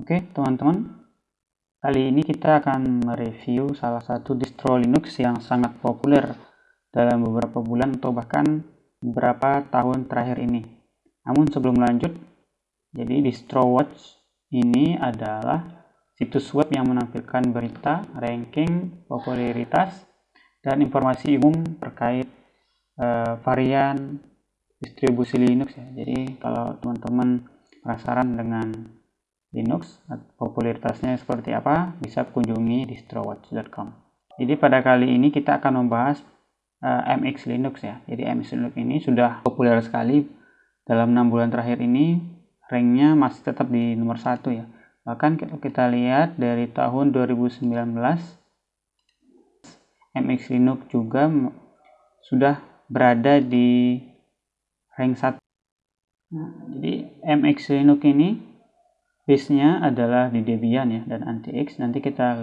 Oke, teman-teman, kali ini kita akan mereview salah satu distro Linux yang sangat populer dalam beberapa bulan atau bahkan beberapa tahun terakhir ini. Namun sebelum lanjut, jadi DistroWatch ini adalah situs web yang menampilkan berita, ranking, popularitas, dan informasi umum terkait varian distribusi Linux ya. Jadi kalau teman-teman penasaran dengan Linux, popularitasnya seperti apa, bisa kunjungi distrowatch.com. Jadi pada kali ini kita akan membahas MX Linux ya. Jadi MX Linux ini sudah populer sekali dalam 6 bulan terakhir ini, ranknya masih tetap di nomor 1 ya. Bahkan kalau kita lihat dari tahun 2019, MX Linux juga sudah berada di rank 1. Nah, jadi MX Linux ini base-nya adalah di Debian ya dan AntiX. Nanti kita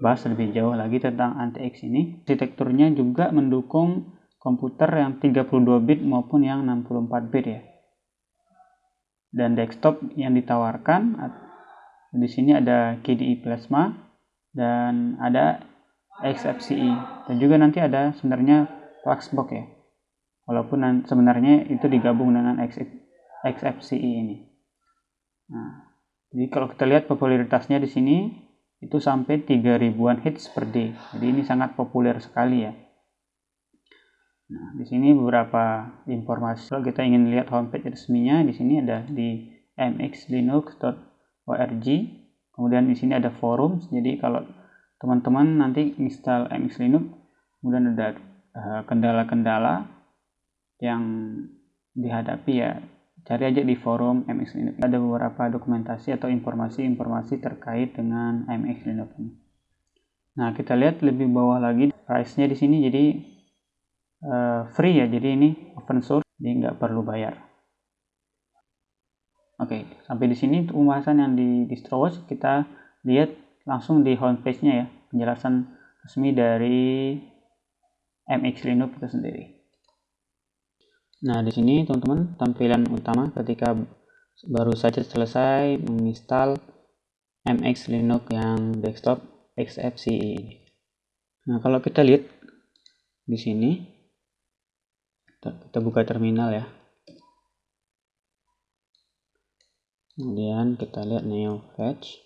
bahas lebih jauh lagi tentang AntiX ini. Arsitekturnya juga mendukung komputer yang 32 bit maupun yang 64 bit ya. Dan desktop yang ditawarkan di sini ada KDE Plasma dan ada XFCE dan juga nanti ada sebenarnya Fluxbox ya. Walaupun sebenarnya itu digabung dengan XFCE ini. Nah, jadi kalau kita lihat popularitasnya di sini itu sampai 3000-an hits per day. Jadi ini sangat populer sekali ya. Nah, di sini beberapa informasi. Kalau kita ingin lihat homepage resminya, di sini ada di mxlinux.org. Kemudian di sini ada forum. Jadi kalau teman-teman nanti install MX Linux, kemudian ada kendala-kendala yang dihadapi ya, cari aja di forum MX Linux. Ada beberapa dokumentasi atau informasi-informasi terkait dengan MX Linux ini. Nah, kita lihat lebih bawah lagi price-nya di sini jadi free ya. Jadi ini open source, jadi nggak perlu bayar. Oke, sampai di sini untuk pembahasan yang di DistroWatch. Kita lihat langsung di homepage-nya ya, penjelasan resmi dari MX Linux itu sendiri. Nah, di sini teman-teman tampilan utama ketika baru saja selesai menginstal MX Linux yang desktop XFCE. Nah, kalau kita lihat di sini, kita buka terminal ya. Kemudian kita lihat Neo Fetch.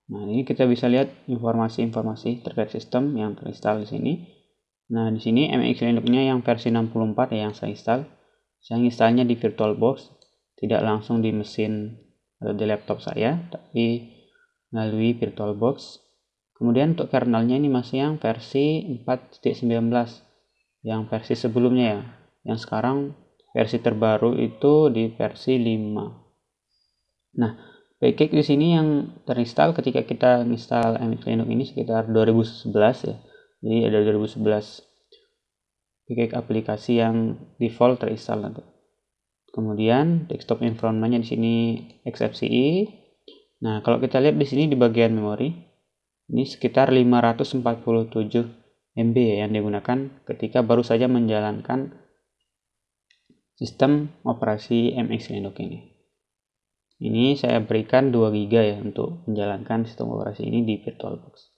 Nah, ini kita bisa lihat informasi-informasi terkait sistem yang terinstall di sini. Nah, di sini MX Linux-nya yang versi 64 ya yang saya install. Saya installnya di VirtualBox, tidak langsung di mesin atau di laptop saya, tapi melalui VirtualBox. Kemudian untuk kernelnya ini masih yang versi 4.19, yang versi sebelumnya ya. Yang sekarang versi terbaru itu di versi 5. Nah, package di sini yang terinstall ketika kita install MX Linux ini sekitar 2011 ya. Jadi ada 2011 package aplikasi yang default terinstall nanti. Kemudian desktop environment-nya di sini XFCE. Nah, kalau kita lihat di sini di bagian memori, ini sekitar 547 MB ya, yang digunakan ketika baru saja menjalankan sistem operasi MX Linux ini. Ini saya berikan 2 GB ya untuk menjalankan sistem operasi ini di VirtualBox.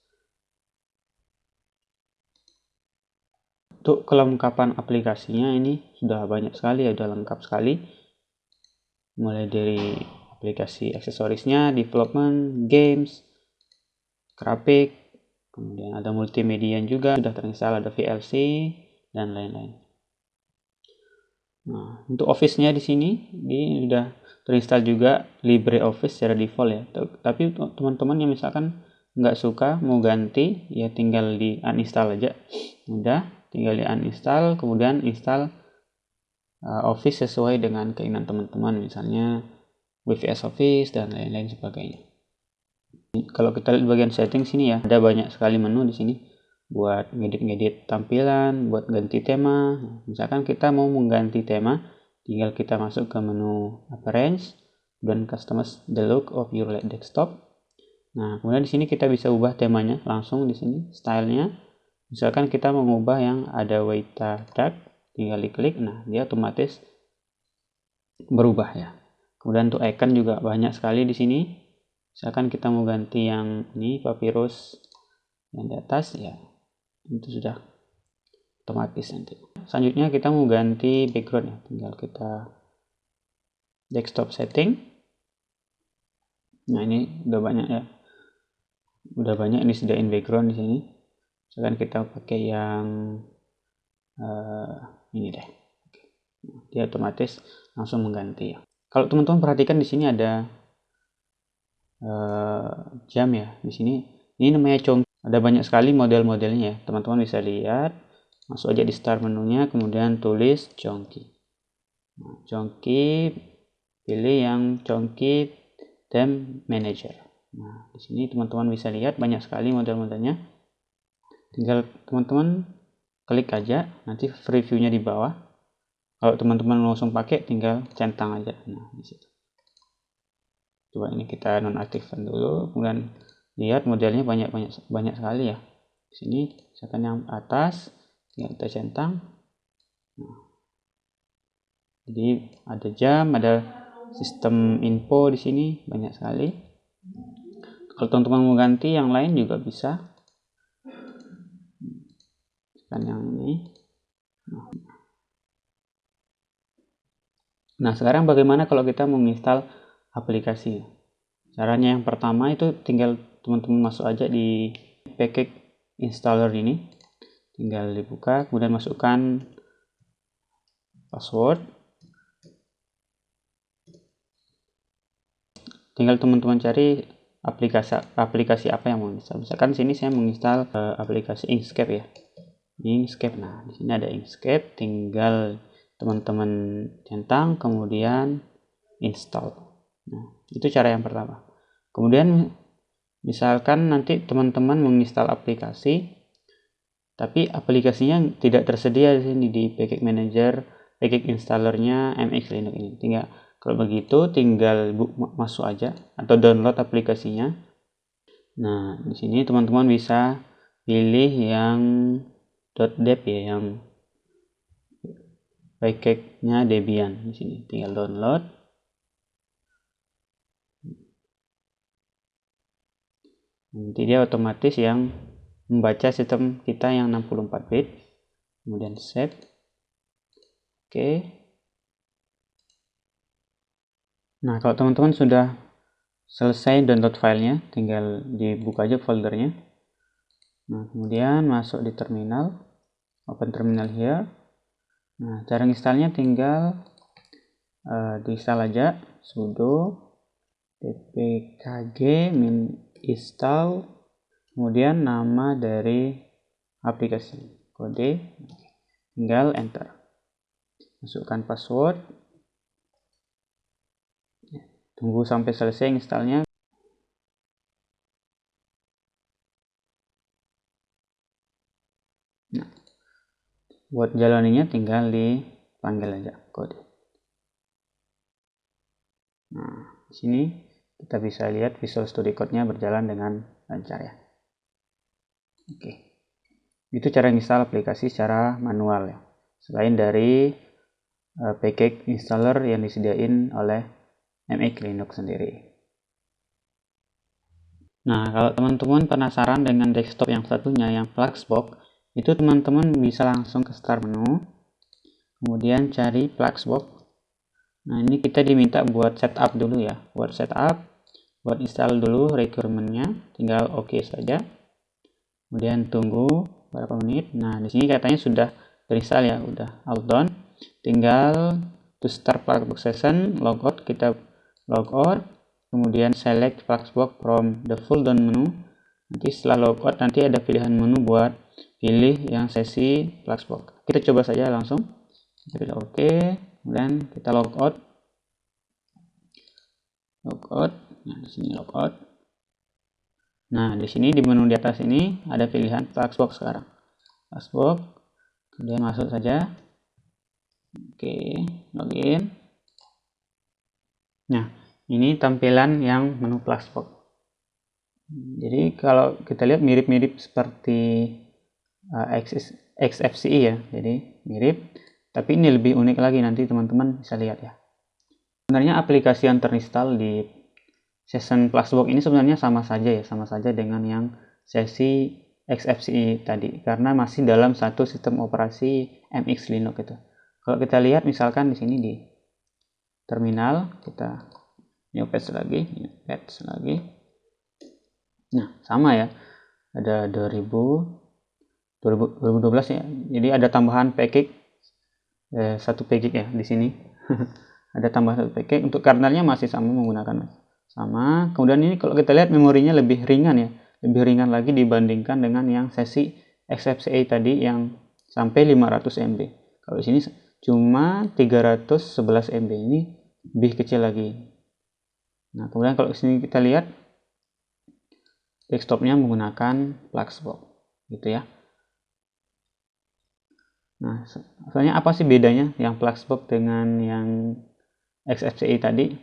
Untuk kelengkapan aplikasinya ini sudah banyak sekali ya, sudah lengkap sekali. Mulai dari aplikasi aksesorisnya, development, games, grafik, kemudian ada multimedia juga sudah terinstall, ada VLC dan lain-lain. Nah, untuk Office-nya di sini ini sudah terinstall juga LibreOffice secara default ya. Tapi teman-teman yang misalkan nggak suka mau ganti ya tinggal di uninstall aja. Udah, tinggal di uninstall, kemudian install Office sesuai dengan keinginan teman-teman, misalnya WVS Office dan lain-lain sebagainya. Kalau kita lihat bagian setting sini ya, ada banyak sekali menu di sini buat ngedit tampilan, buat ganti tema. Misalkan kita mau mengganti tema, tinggal kita masuk ke menu Appearance dan Customize the look of your desktop. Nah, kemudian di sini kita bisa ubah temanya langsung di sini, stylenya. Misalkan kita mengubah yang ada Weta Dark, tinggal diklik, nah dia otomatis berubah ya. Kemudian untuk icon juga banyak sekali di sini. Misalkan kita mau ganti yang ini papyrus yang di atas, ya itu sudah otomatis nanti. Selanjutnya kita mau ganti background ya, tinggal kita desktop setting. Nah, ini udah banyak ya, udah banyak yang disediain background di sini. Misalkan kita pakai yang ini deh, dia otomatis langsung mengganti ya. Kalau teman-teman perhatikan di sini ada jam ya, di sini ini namanya Chongqi. Ada banyak sekali model-modelnya ya, teman-teman bisa lihat. Masuk aja di start menunya, kemudian tulis Chongqi. Nah, Chongqi, pilih yang Chongqi Theme Manager. Nah, di sini teman-teman bisa lihat banyak sekali model-modelnya. Tinggal teman-teman klik aja, nanti previewnya di bawah. Kalau teman-teman langsung pakai, tinggal centang aja. Nah, di situ. Coba ini kita nonaktifkan dulu, kemudian lihat modelnya banyak sekali ya. Di sini misalkan yang atas tinggal kita centang. Nah, jadi ada jam, ada sistem info di sini banyak sekali. Kalau teman-teman mau ganti yang lain juga bisa. Misalkan yang ini. Nah, sekarang bagaimana kalau kita menginstal aplikasi? Caranya yang pertama itu tinggal teman-teman masuk aja di package installer ini, tinggal dibuka, kemudian masukkan password. Tinggal teman-teman cari aplikasi apa yang mau install. Misalkan sini saya menginstal aplikasi Inkscape ya. Inkscape. Nah, di sini ada Inkscape, tinggal teman-teman centang kemudian install. Nah, itu cara yang pertama. Kemudian misalkan nanti teman-teman menginstal aplikasi tapi aplikasinya tidak tersedia di sini di package manager, package installernya MX Linux ini. Kalau begitu tinggal masuk aja atau download aplikasinya. Nah, di sini teman-teman bisa pilih yang .deb ya, yang package-nya Debian. Di sini tinggal download. Nanti dia otomatis yang membaca sistem kita yang 64 bit. Kemudian save. Oke. Nah, kalau teman-teman sudah selesai download filenya, tinggal dibuka aja foldernya. Nah, kemudian masuk di terminal, open terminal here. Nah, cara installnya tinggal diinstal aja sudo dpkg install, kemudian nama dari aplikasi, kode, tinggal enter, masukkan password, tunggu sampai selesai installnya. Nah, buat jalaninya tinggal dipanggil aja kode. Nah, di sini kita bisa lihat Visual Studio Code-nya berjalan dengan lancar ya. Oke. Itu cara install aplikasi secara manual ya. Selain dari package installer yang disediain oleh MX Linux sendiri. Nah, kalau teman-teman penasaran dengan desktop yang satunya yang Fluxbox, itu teman-teman bisa langsung ke start menu, kemudian cari Fluxbox. Nah, ini kita diminta buat setup dulu ya. Buat setup, buat install dulu requirement-nya, tinggal oke saja. Kemudian tunggu berapa menit. Nah, di sini katanya sudah terinstall ya, udah all done. Tinggal to start Fluxbox session, logout, kita logout, kemudian select Fluxbox from the full down menu. Nanti setelah logout nanti ada pilihan menu buat pilih yang sesi Fluxbox. Kita coba saja langsung. Kita pilih oke. Kemudian kita logout. Nah, di sini logout. Nah, di sini di menu di atas ini ada pilihan Fluxbox sekarang. Fluxbox. Kemudian masuk saja. Oke, login. Nah, ini tampilan yang menu Fluxbox. Jadi kalau kita lihat mirip-mirip seperti XFCE ya. Jadi mirip. Tapi ini lebih unik lagi, nanti teman-teman bisa lihat ya. Sebenarnya aplikasi yang terinstall di Session Plusbox ini sebenarnya sama saja dengan yang sesi XFCE tadi, karena masih dalam satu sistem operasi MX Linux gitu. Kalau kita lihat misalkan di sini di terminal, kita new patch lagi. Nah, sama ya. Ada 2012 ya. Jadi ada tambahan package satu package ya di sini. Ada tambahan satu package. Untuk kernelnya masih sama, menggunakan sama. Kemudian ini kalau kita lihat memorinya lebih ringan ya, lebih ringan lagi dibandingkan dengan yang sesi XFCE tadi yang sampai 500 MB. Kalau di sini cuma 311 MB, ini lebih kecil lagi. Nah, kemudian kalau di sini kita lihat desktopnya menggunakan Plusbox gitu ya. Nah, soalnya apa sih bedanya yang Plusbox dengan yang XFCE tadi?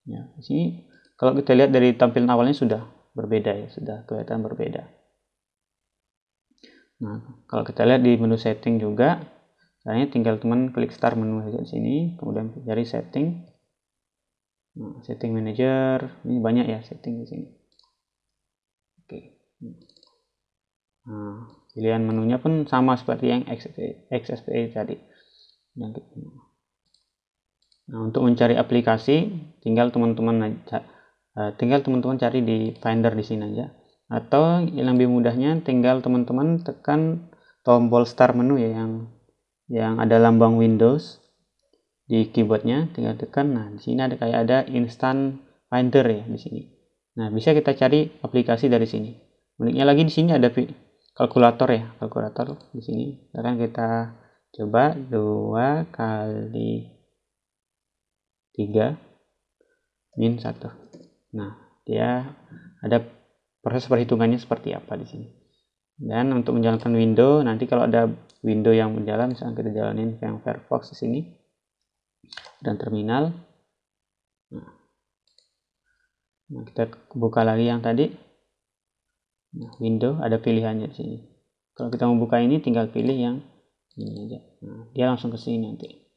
Ya, di sini kalau kita lihat dari tampilan awalnya sudah berbeda ya, sudah kelihatan berbeda. Nah, kalau kita lihat di menu setting juga, caranya tinggal teman klik start menu aja di sini, kemudian cari setting. Nah, setting manager, ini banyak ya setting di sini. Oke. Nah, pilihan menunya pun sama seperti yang XFCE tadi. Nah, untuk mencari aplikasi, tinggal teman-teman cari di Finder di sini aja. Atau yang lebih mudahnya, tinggal teman-teman tekan tombol start menu ya, yang ada lambang Windows di keyboardnya, tinggal tekan. Nah, di sini ada kayak ada Instant Finder ya di sini. Nah, bisa kita cari aplikasi dari sini. Uniknya lagi di sini ada kalkulator ya, kalkulator di sini. Sekarang kita coba 2 kali 3 min 1. Nah, dia ada proses perhitungannya seperti apa di sini. Dan untuk menjalankan window, nanti kalau ada window yang berjalan, misalnya kita jalanin yang Firefox di sini dan terminal. Nah, kita buka lagi yang tadi. Nah, window ada pilihannya di sini. Kalau kita mau buka ini, tinggal pilih yang ini aja. Nah, dia langsung ke sini nanti.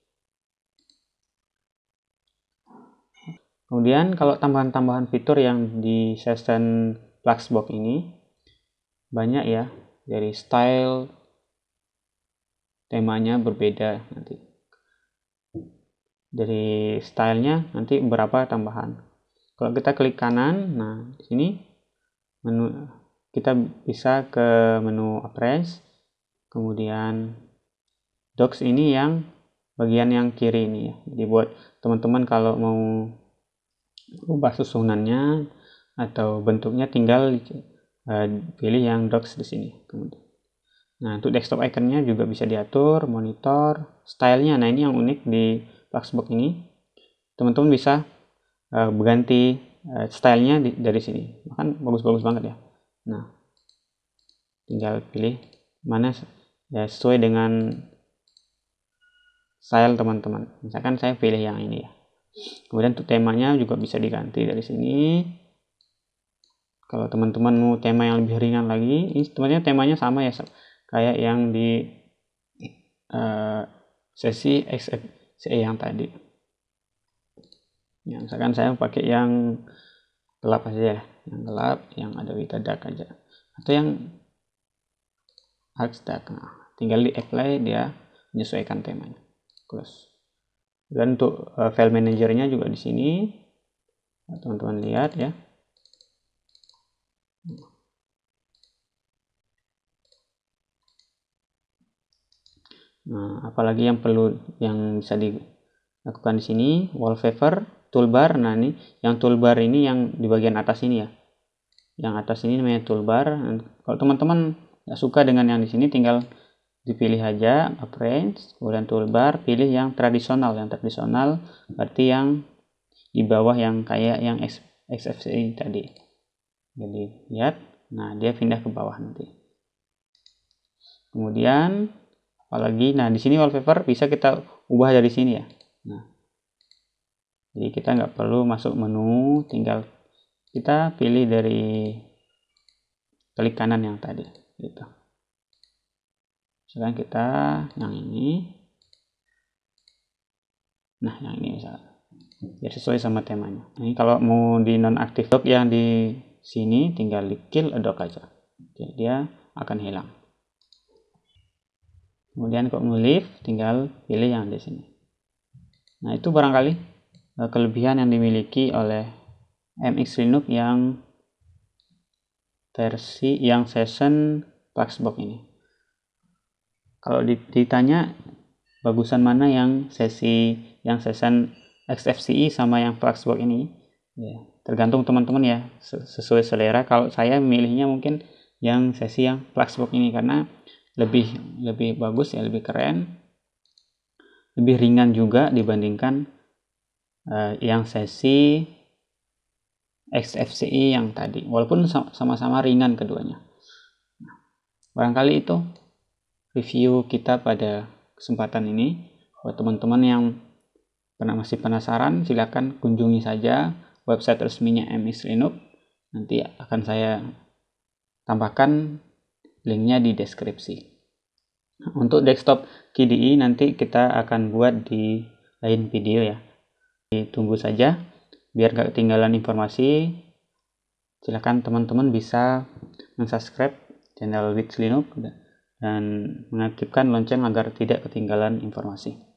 Kemudian kalau tambahan-tambahan fitur yang di Session Plusbox ini banyak ya, dari style, temanya berbeda nanti. Dari stylenya nanti berapa tambahan. Kalau kita klik kanan, nah di sini menu kita bisa ke menu Appearance, kemudian Docs ini yang bagian yang kiri ini ya. Jadi buat teman-teman kalau mau ubah susunannya atau bentuknya, tinggal pilih yang Docs di sini. Nah, untuk desktop iconnya juga bisa diatur, monitor, stylenya. Nah, ini yang unik di Plusbox ini. Teman-teman bisa berganti stylenya dari sini. Bahkan bagus-bagus banget ya. Nah, tinggal pilih mana ya sesuai dengan style teman-teman. Misalkan saya pilih yang ini ya. Kemudian untuk temanya juga bisa diganti dari sini. Kalau teman-teman mau tema yang lebih ringan lagi, ini sebenarnya temanya sama ya, kayak yang di sesi XFCE yang tadi. Ya, misalkan saya pakai yang gelap aja ya, yang gelap, yang ada dark aja, atau yang dark. Nah, tinggal di apply, dia menyesuaikan temanya. Close. Dan untuk file manajernya juga di sini, teman-teman lihat ya. Nah, apalagi yang bisa dilakukan di sini, wallpaper, toolbar. Nah, ini yang toolbar ini yang di bagian atas ini ya. Yang atas ini namanya toolbar. Nah, kalau teman-teman nggak suka dengan yang di sini, tinggal dipilih aja Appearance, kemudian toolbar, pilih yang tradisional. Yang tradisional berarti yang di bawah yang kayak yang XFCE tadi. Jadi lihat, nah dia pindah ke bawah nanti. Kemudian apalagi, nah di sini wallpaper bisa kita ubah dari sini ya. Nah, jadi kita nggak perlu masuk menu, tinggal kita pilih dari klik kanan yang tadi gitu. Misalkan kita yang ini, nah yang ini misalnya. biar sesuai sama temanya. Ini kalau mau di nonaktif dock yang di sini tinggal di kill a dock aja. Oke, dia akan hilang. Kemudian kalau mau leave tinggal pilih yang di sini. Nah, itu barangkali kelebihan yang dimiliki oleh MX Linux yang versi yang Session Fluxbox ini. Kalau ditanya bagusan mana yang Session XFCE sama yang Fluxbox ini, ya tergantung teman-teman ya, sesuai selera. Kalau saya memilihnya mungkin yang sesi yang Fluxbox ini karena lebih bagus ya, lebih keren, lebih ringan juga dibandingkan yang sesi XFCE yang tadi, walaupun sama-sama ringan keduanya. Barangkali itu review kita pada kesempatan ini. Buat teman-teman yang masih penasaran, silakan kunjungi saja website resminya MX Linux. Nanti akan saya tambahkan linknya di deskripsi. Untuk desktop KDE nanti kita akan buat di lain video ya. Tunggu saja biar gak ketinggalan informasi. Silakan teman-teman bisa subscribe channel Wits Linux dan mengaktifkan lonceng agar tidak ketinggalan informasi.